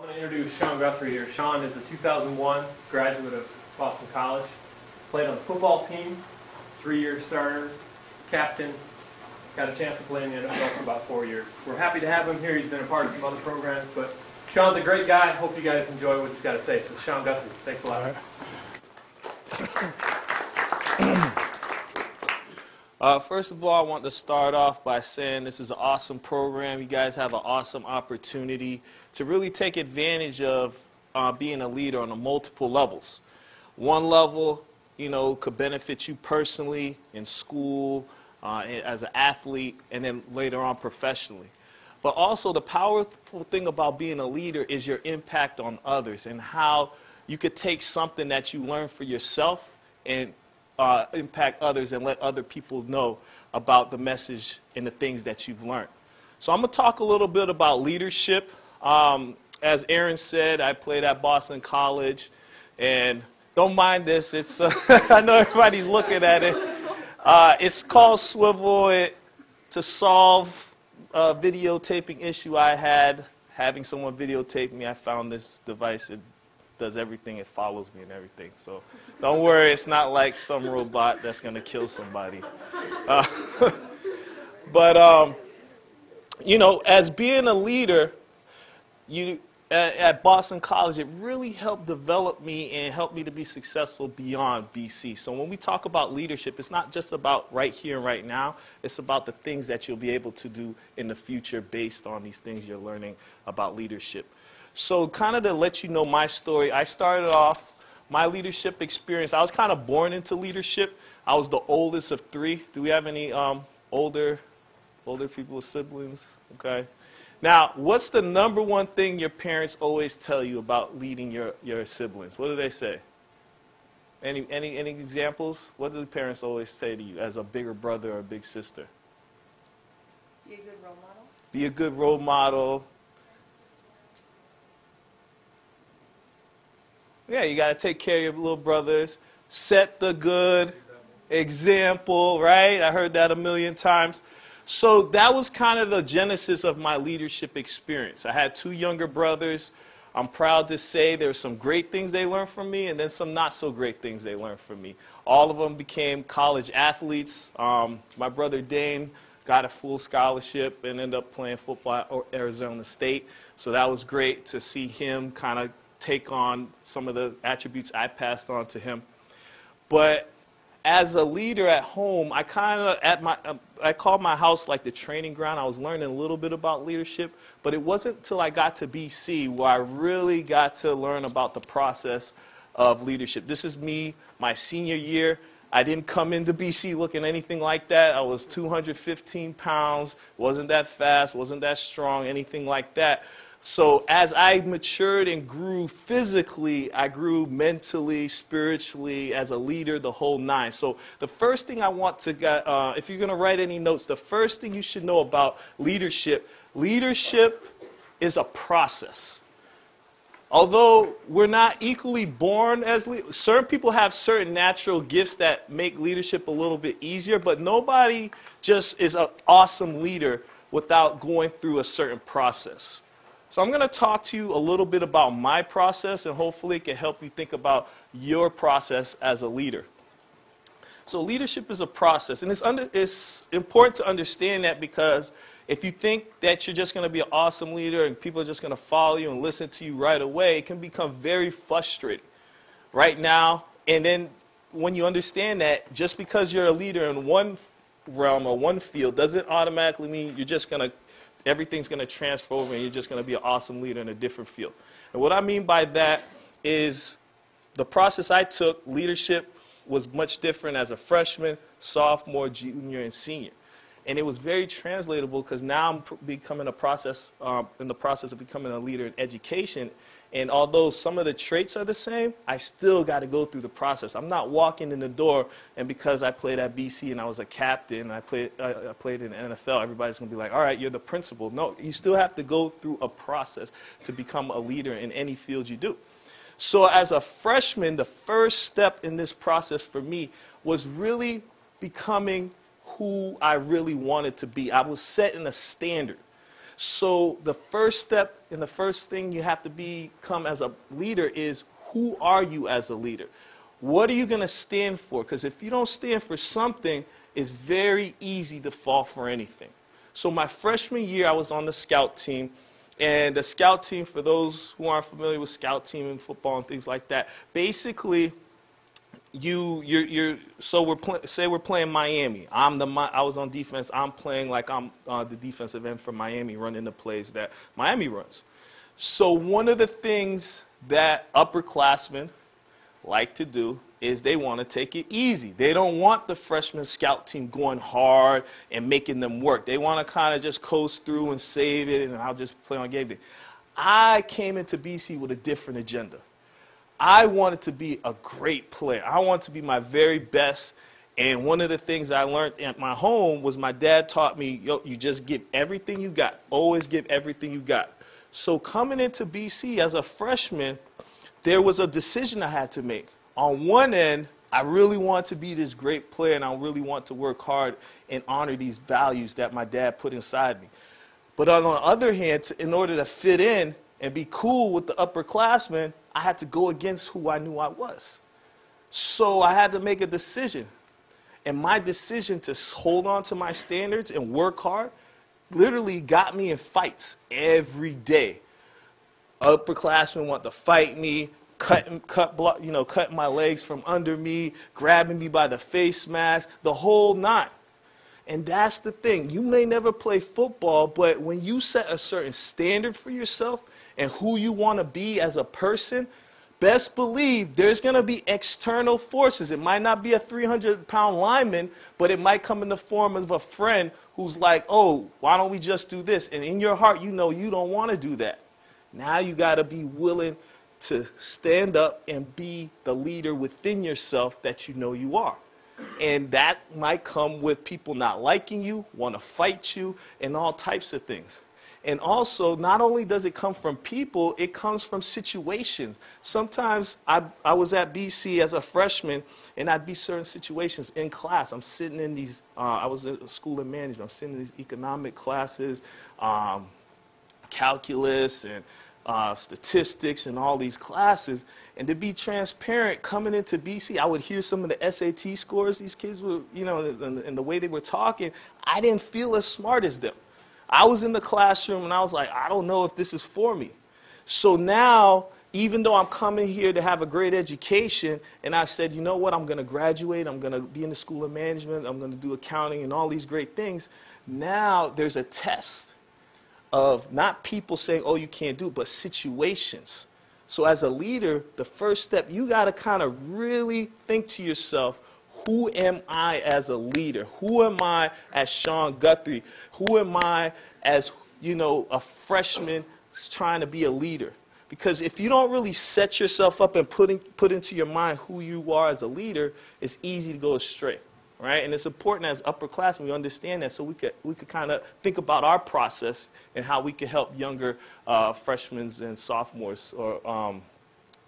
I'm going to introduce Sean Guthrie here. Sean is a 2001 graduate of Boston College. Played on the football team, 3-year starter, captain. Got a chance to play in the NFL for about 4 years. We're happy to have him here. He's been a part of some other programs, but Sean's a great guy. Hope you guys enjoy what he's got to say. So Sean Guthrie, thanks a lot. First of all, I want to start off by saying this is an awesome program. You guys have an awesome opportunity to really take advantage of being a leader on multiple levels. One level, could benefit you personally in school, as an athlete, and then later on professionally. But also the powerful thing about being a leader is your impact on others and how you could take something that you learn for yourself and impact others and let other people know about the message and the things that you've learned. So I'm going to talk a little bit about leadership. As Aaron said, I played at Boston College, and don't mind this. It's I know everybody's looking at it. It's called Swivel to solve a videotaping issue I had. Having someone videotape me, I found this device. It does everything. It follows me and everything. So don't worry. It's not like some robot that's going to kill somebody. But as being a leader, at Boston College, it really helped develop me and helped me to be successful beyond BC. So when we talk about leadership, it's not just about right here and right now. It's about the things that you'll be able to do in the future based on these things you're learning about leadership. So kind of to let you know my story, I started off my leadership experience. I was kind of born into leadership. I was the oldest of 3. Do we have any older people with siblings? Okay. Now, what's the number one thing your parents always tell you about leading your siblings? What do they say? Any examples? What do the parents always say to you as a bigger brother or a big sister? Be a good role model. Be a good role model. Yeah, you got to take care of your little brothers. Set the good example, right? I heard that a million times. So that was kind of the genesis of my leadership experience. I had 2 younger brothers. I'm proud to say there's some great things they learned from me and then some not so great things they learned from me. All of them became college athletes. My brother Dane got a full scholarship and ended up playing football at Arizona State. So that was great to see him kind of take on some of the attributes I passed on to him. But as a leader at home, I called my house like the training ground. I was learning a little bit about leadership, but it wasn't until I got to BC where I really got to learn about the process of leadership. This is me, my senior year. I didn't come into BC looking anything like that. I was 215 pounds, wasn't that fast, wasn't that strong, anything like that. So as I matured and grew physically, I grew mentally, spiritually, as a leader, the whole 9. So the first thing I want to get, if you're going to write any notes, the first thing you should know about leadership is a process. Although we're not equally born as leaders, certain people have certain natural gifts that make leadership a little bit easier, but nobody just is an awesome leader without going through a certain process. So I'm going to talk to you a little bit about my process, and hopefully it can help you think about your process as a leader. So leadership is a process, and it's important to understand that, because if you think that you're just going to be an awesome leader and people are just going to follow you and listen to you right away, it can become very frustrating right now. And then when you understand that just because you're a leader in one realm or one field doesn't automatically mean you're just going to everything's going to transfer over and you're just going to be an awesome leader in a different field. And what I mean by that is the process I took, leadership was much different as a freshman, sophomore, junior, and senior. And it was very translatable because now I'm becoming in the process of becoming a leader in education. And although some of the traits are the same, I still got to go through the process. I'm not walking in the door, and because I played at BC and I was a captain, I played in the NFL, everybody's going to be like, all right, you're the principal. No, you still have to go through a process to become a leader in any field you do. So as a freshman, the first step in this process for me was really becoming who I really wanted to be. I was setting a standard. So the first step and the first thing you have to become as a leader is, who are you as a leader? What are you going to stand for? Because if you don't stand for something, it's very easy to fall for anything. So my freshman year, I was on the scout team. And the scout team, for those who aren't familiar with scout team and football and things like that, basically, say we're playing Miami. I was on defense. I'm playing like I'm the defensive end for Miami, running the plays that Miami runs. So one of the things that upperclassmen like to do is they want to take it easy. They don't want the freshman scout team going hard and making them work. They want to kind of just coast through and save it, and I'll just play on game day. I came into BC with a different agenda. I wanted to be a great player. I wanted to be my very best. And one of the things I learned at my home was my dad taught me, yo, you just give everything you got. Always give everything you got. So coming into BC as a freshman, there was a decision I had to make. On one end, I really want to be this great player, and I really want to work hard and honor these values that my dad put inside me. But on the other hand, in order to fit in and be cool with the upperclassmen, I had to go against who I knew I was. So I had to make a decision. And my decision to hold on to my standards and work hard literally got me in fights every day. Upperclassmen want to fight me, cutting my legs from under me, grabbing me by the face mask, the whole nine. And that's the thing. You may never play football, but when you set a certain standard for yourself and who you want to be as a person, best believe there's going to be external forces. It might not be a 300-pound lineman, but it might come in the form of a friend who's like, oh, why don't we just do this? And in your heart, you know you don't want to do that. Now you got to be willing to stand up and be the leader within yourself that you know you are. And that might come with people not liking you, want to fight you, and all types of things. And also, not only does it come from people, it comes from situations. Sometimes I was at BC as a freshman, and I'd be certain situations in class. I'm sitting in these, I was at a school of management. I'm sitting in these economic classes, calculus, and statistics, and all these classes. And to be transparent, coming into BC, I would hear some of the SAT scores these kids were, and the way they were talking. I didn't feel as smart as them. I was in the classroom and I was like, I don't know if this is for me. So now, even though I'm coming here to have a great education, and I said, you know what, I'm going to graduate, I'm going to be in the School of Management, I'm going to do accounting and all these great things. Now there's a test of not people saying, oh, you can't do it, but situations. So as a leader, the first step, you got to kind of really think to yourself, who am I as a leader? Who am I as Sean Guthrie? Who am I as, a freshman trying to be a leader? Because if you don't really set yourself up and put into your mind who you are as a leader, it's easy to go astray, right? And it's important as upperclassmen we understand that, so we could kind of think about our process and how we could help younger freshmen and sophomores or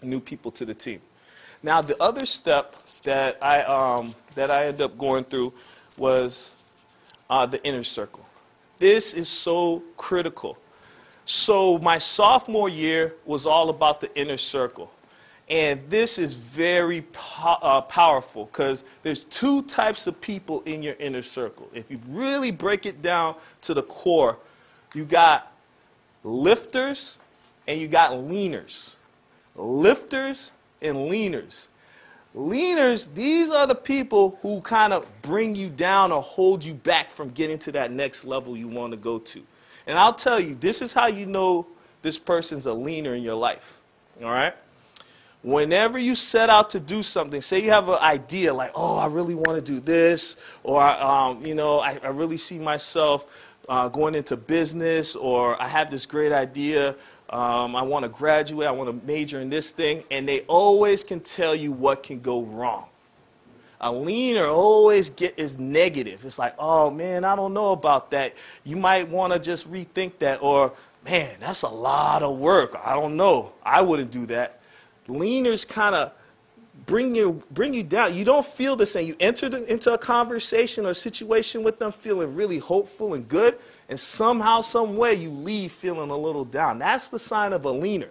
new people to the team. Now, the other step that I ended up going through was the inner circle. This is so critical. So my sophomore year was all about the inner circle. And this is very powerful because there's two types of people in your inner circle. If you really break it down to the core, you got lifters and you got leaners. Lifters and leaners. Leaners, these are the people who kind of bring you down or hold you back from getting to that next level you want to go to. And I'll tell you, this is how you know this person's a leaner in your life. All right? Whenever you set out to do something, say you have an idea like, oh, I really want to do this, or, I really see myself going into business, or I have this great idea, I want to graduate, I want to major in this thing, and they always can tell you what can go wrong. A leaner always is negative. It's like, oh, man, I don't know about that. You might want to just rethink that, or, man, that's a lot of work. I don't know. I wouldn't do that. Leaners kind of bring you down. You don't feel the same. You enter into a conversation or a situation with them feeling really hopeful and good, and somehow, some way, you leave feeling a little down. That's the sign of a leaner.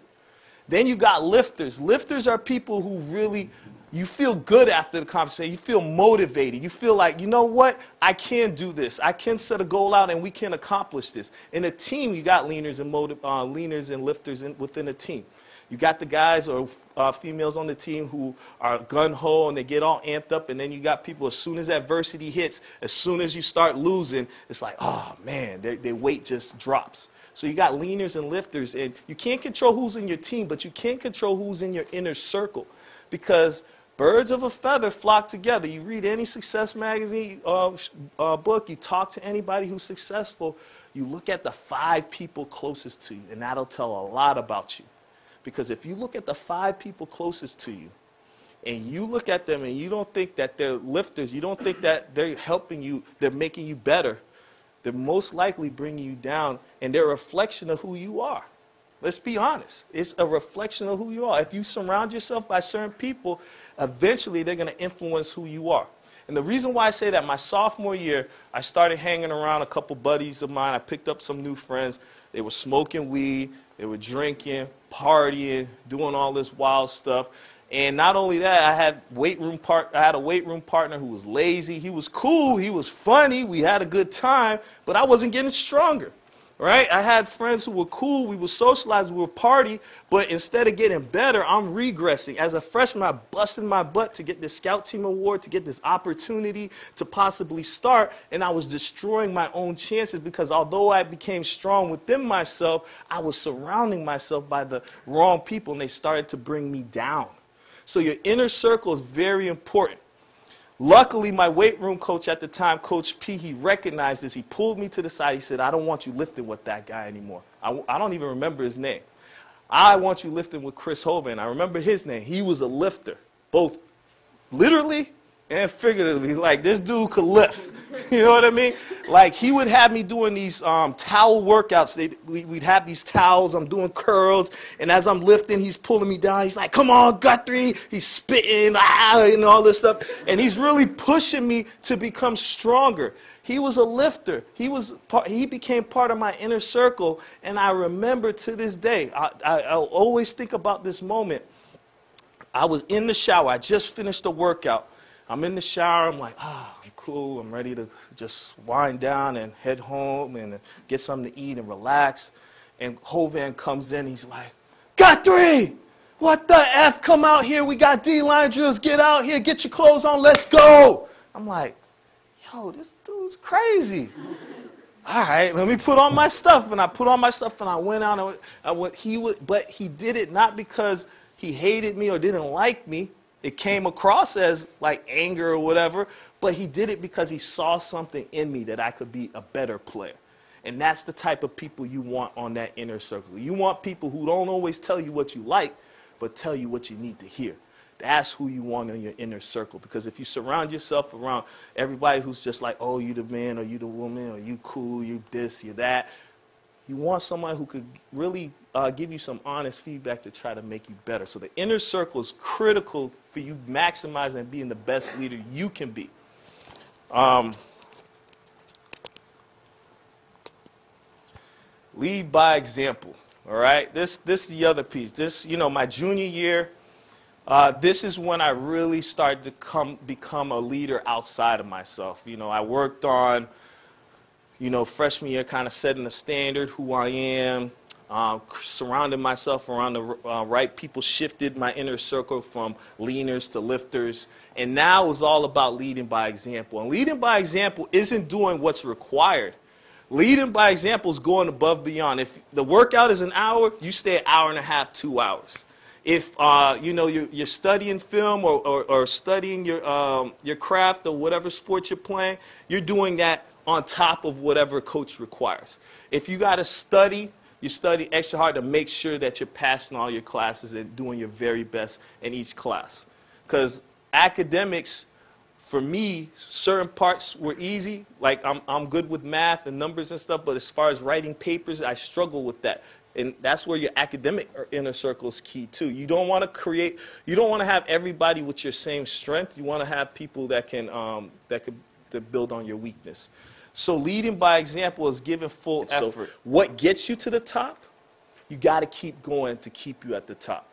Then you got lifters. Lifters are people who really, you feel good after the conversation. You feel motivated. You feel like, you know what? I can do this. I can set a goal out and we can accomplish this. In a team, you got leaners and lifters within a team. You got the guys or females on the team who are gun-ho and they get all amped up, and then you got people, as soon as adversity hits, as soon as you start losing, it's like, oh man, their weight just drops. So you got leaners and lifters, and you can't control who's in your team, but you can control who's in your inner circle, because birds of a feather flock together. You read any success magazine book, you talk to anybody who's successful, you look at the 5 people closest to you, and that'll tell a lot about you. Because if you look at the 5 people closest to you, and you look at them and you don't think that they're lifters, you don't think that they're helping you, they're making you better, they're most likely bringing you down, and they're a reflection of who you are. Let's be honest. It's a reflection of who you are. If you surround yourself by certain people, eventually they're going to influence who you are. And the reason why I say that, my sophomore year, I started hanging around a couple buddies of mine. I picked up some new friends. They were smoking weed, they were drinking, partying, doing all this wild stuff. And not only that, I had a weight room partner who was lazy. He was cool, he was funny, we had a good time, but I wasn't getting stronger. Right? I had friends who were cool, we would socialize, we would party, but instead of getting better, I'm regressing. As a freshman, I busted my butt to get this scout team award, to get this opportunity to possibly start, and I was destroying my own chances because although I became strong within myself, I was surrounding myself by the wrong people, and they started to bring me down. So your inner circle is very important. Luckily, my weight room coach at the time, Coach P, he recognized this. He pulled me to the side. He said, I don't want you lifting with that guy anymore. I don't even remember his name. I want you lifting with Chris Hovan. I remember his name. He was a lifter, both literally and figuratively. Like, this dude could lift. You know what I mean? Like, he would have me doing these towel workouts. We'd have these towels. I'm doing curls. And as I'm lifting, he's pulling me down. He's like, come on, Guthrie. He's spitting, and all this stuff. And he's really pushing me to become stronger. He was a lifter. He became part of my inner circle. And I remember to this day, I'll always think about this moment. I was in the shower. I just finished the workout. I'm in the shower, I'm like, I'm cool, I'm ready to just wind down and head home and get something to eat and relax. And Hovan comes in, he's like, Guthrie, what the F, come out here, we got D-line drills, get out here, get your clothes on, let's go. I'm like, yo, this dude's crazy. All right, let me put on my stuff. And I put on my stuff and I went out, but he did it not because he hated me or didn't like me. It came across as like anger or whatever, but he did it because he saw something in me that I could be a better player. And that's the type of people you want on that inner circle. You want people who don't always tell you what you like, but tell you what you need to hear. That's who you want in your inner circle. Because if you surround yourself around everybody who's just like, oh, you the man or you the woman or you cool, you this, you that, you want someone who could really give you some honest feedback to try to make you better. So the inner circle is critical for you maximizing and being the best leader you can be. Lead by example. All right. This is the other piece. This, my junior year, this is when I really started to become a leader outside of myself. I worked on, freshman year, kind of setting the standard, who I am, surrounding myself around the right people, shifted my inner circle from leaners to lifters. And now it's all about leading by example. And leading by example isn't doing what's required. Leading by example is going above and beyond. If the workout is an hour, you stay an hour and a half, 2 hours. If you're studying film or studying your craft or whatever sport you're playing, you're doing that on top of whatever coach requires. If you got to study, you study extra hard to make sure that you're passing all your classes and doing your very best in each class. Because academics, for me, certain parts were easy. Like I'm good with math and numbers and stuff, but as far as writing papers, I struggle with that. And that's where your academic inner circle is key too. You don't want to have everybody with your same strength. You want to have people that can build on your weakness. So leading by example is giving full effort. So what gets you to the top? You got to keep going to keep you at the top.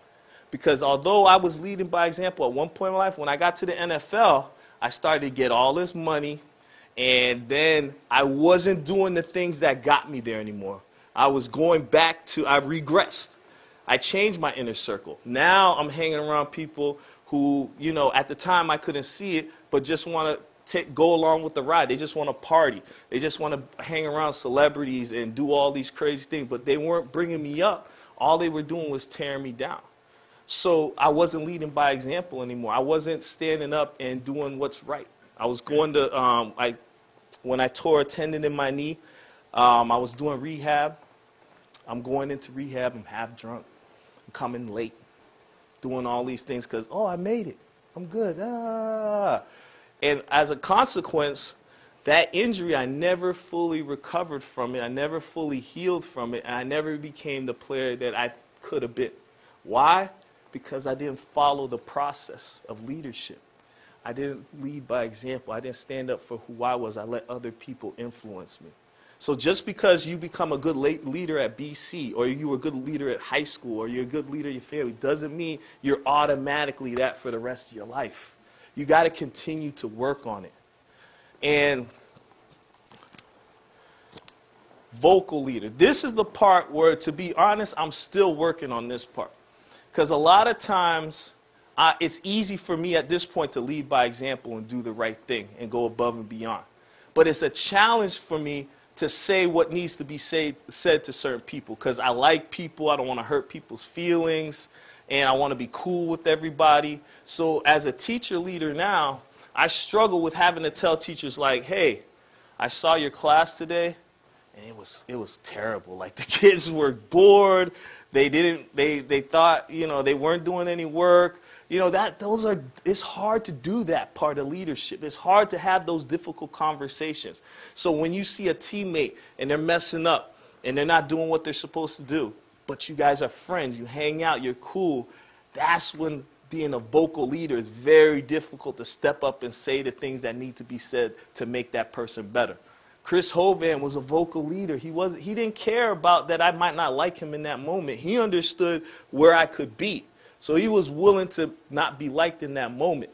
Because although I was leading by example at one point in my life, when I got to the NFL, I started to get all this money, and then I wasn't doing the things that got me there anymore. I was going back to, I regressed. I changed my inner circle. Now I'm hanging around people who, you know, at the time I couldn't see it, but just want to go along with the ride. They just want to party. They just want to hang around celebrities and do all these crazy things, but they weren't bringing me up. All they were doing was tearing me down. So I wasn't leading by example anymore. I wasn't standing up and doing what's right. I was going to, when I tore a tendon in my knee, I was doing rehab. I'm going into rehab. I'm half drunk. I'm coming late, doing all these things because, oh, I made it. I'm good. And as a consequence, that injury, I never fully recovered from it. I never fully healed from it. And I never became the player that I could have been. Why? Because I didn't follow the process of leadership. I didn't lead by example. I didn't stand up for who I was. I let other people influence me. So just because you become a good leader at BC, or you were a good leader at high school, or you're a good leader in your family, doesn't mean you're automatically that for the rest of your life. You got to continue to work on it. And vocal leader. This is the part where, to be honest, I'm still working on this part. Because a lot of times, it's easy for me at this point to lead by example and do the right thing and go above and beyond. But it's a challenge for me to say what needs to be said to certain people. Because I like people, I don't want to hurt people's feelings, and I want to be cool with everybody. So as a teacher leader now, I struggle with having to tell teachers like, hey, I saw your class today, and it was terrible. Like, the kids were bored. They thought, you know, they weren't doing any work. You know, it's hard to do that part of leadership. It's hard to have those difficult conversations. So when you see a teammate and they're messing up and they're not doing what they're supposed to do, but you guys are friends, you hang out, you're cool, that's when being a vocal leader is very difficult to step up and say the things that need to be said to make that person better. Chris Hovan was a vocal leader. He didn't care about that I might not like him in that moment. He understood where I could be. So he was willing to not be liked in that moment.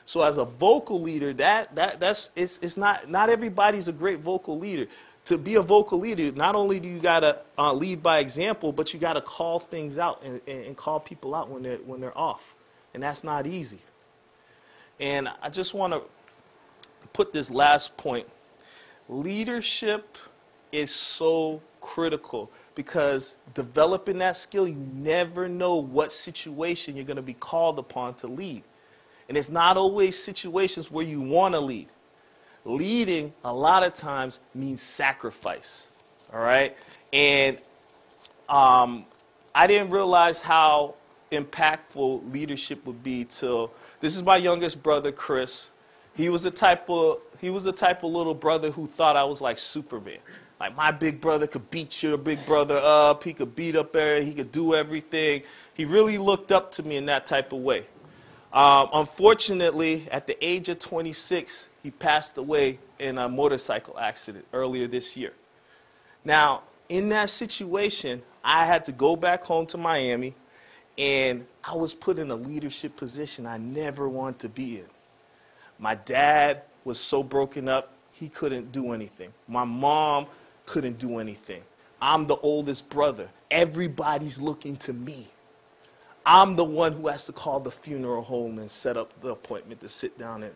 So as a vocal leader, it's not everybody's a great vocal leader. To be a vocal leader, not only do you gotta lead by example, but you gotta call things out and call people out when they're off, and that's not easy. And I just want to put this last point. Leadership is so critical because developing that skill, you never know what situation you're going to be called upon to lead. And it's not always situations where you want to lead. Leading, a lot of times, means sacrifice. All right? And I didn't realize how impactful leadership would be till, this is my youngest brother, Chris. He was the type of little brother who thought I was like Superman. Like, my big brother could beat your big brother up. He could beat up Eric. He could do everything. He really looked up to me in that type of way. Unfortunately, at the age of 26, he passed away in a motorcycle accident earlier this year. Now, in that situation, I had to go back home to Miami, and I was put in a leadership position I never wanted to be in. My dad was so broken up, he couldn't do anything. My mom couldn't do anything. I'm the oldest brother. Everybody's looking to me. I'm the one who has to call the funeral home and set up the appointment to sit down and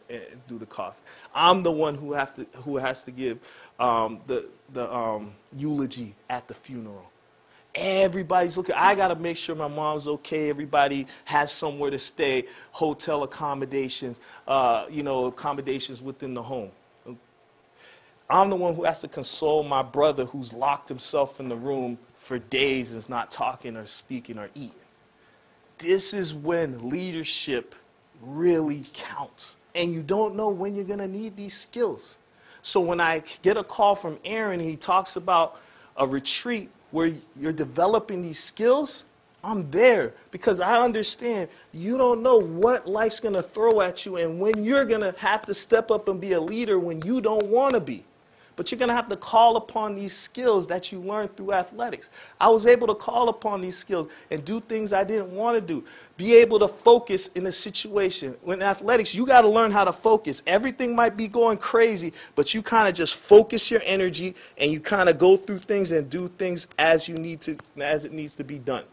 do the coffee. I'm the one who has to give the eulogy at the funeral. Everybody's looking. I got to make sure my mom's okay. Everybody has somewhere to stay, hotel accommodations, accommodations within the home. I'm the one who has to console my brother who's locked himself in the room for days and is not talking or speaking or eating. This is when leadership really counts. And you don't know when you're going to need these skills. So when I get a call from Aaron and he talks about a retreat where you're developing these skills, I'm there because I understand you don't know what life's going to throw at you and when you're going to have to step up and be a leader when you don't want to be. But you're going to have to call upon these skills that you learned through athletics. I was able to call upon these skills and do things I didn't want to do. Be able to focus in a situation. In athletics, you got to learn how to focus. Everything might be going crazy, but you kind of just focus your energy and you kind of go through things and do things as it needs to be done.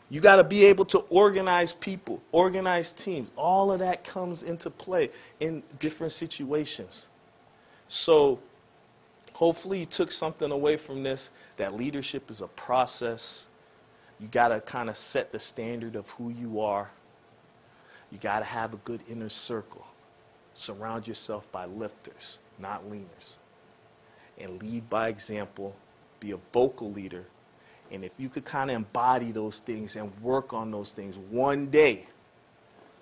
You got to be able to organize people, organize teams. All of that comes into play in different situations. So hopefully you took something away from this, that leadership is a process. You got to kind of set the standard of who you are. You got to have a good inner circle. Surround yourself by lifters, not leaners. And lead by example. Be a vocal leader. And if you could kind of embody those things and work on those things one day,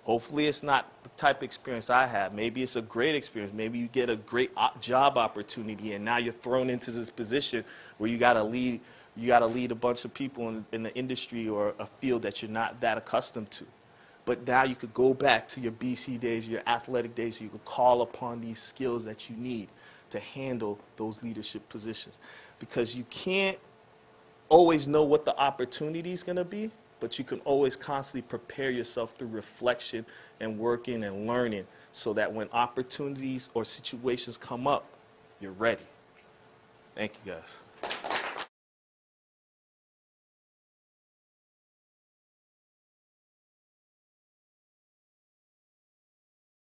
hopefully it's not the type of experience I have. Maybe it's a great experience. Maybe you get a great job opportunity and now you're thrown into this position where you got to lead a bunch of people in the industry or a field that you're not that accustomed to. But now you could go back to your BC days, your athletic days, so you could call upon these skills that you need to handle those leadership positions. Because you can't always know what the opportunity is going to be, but you can always constantly prepare yourself through reflection and working and learning so that when opportunities or situations come up, you're ready. Thank you, guys.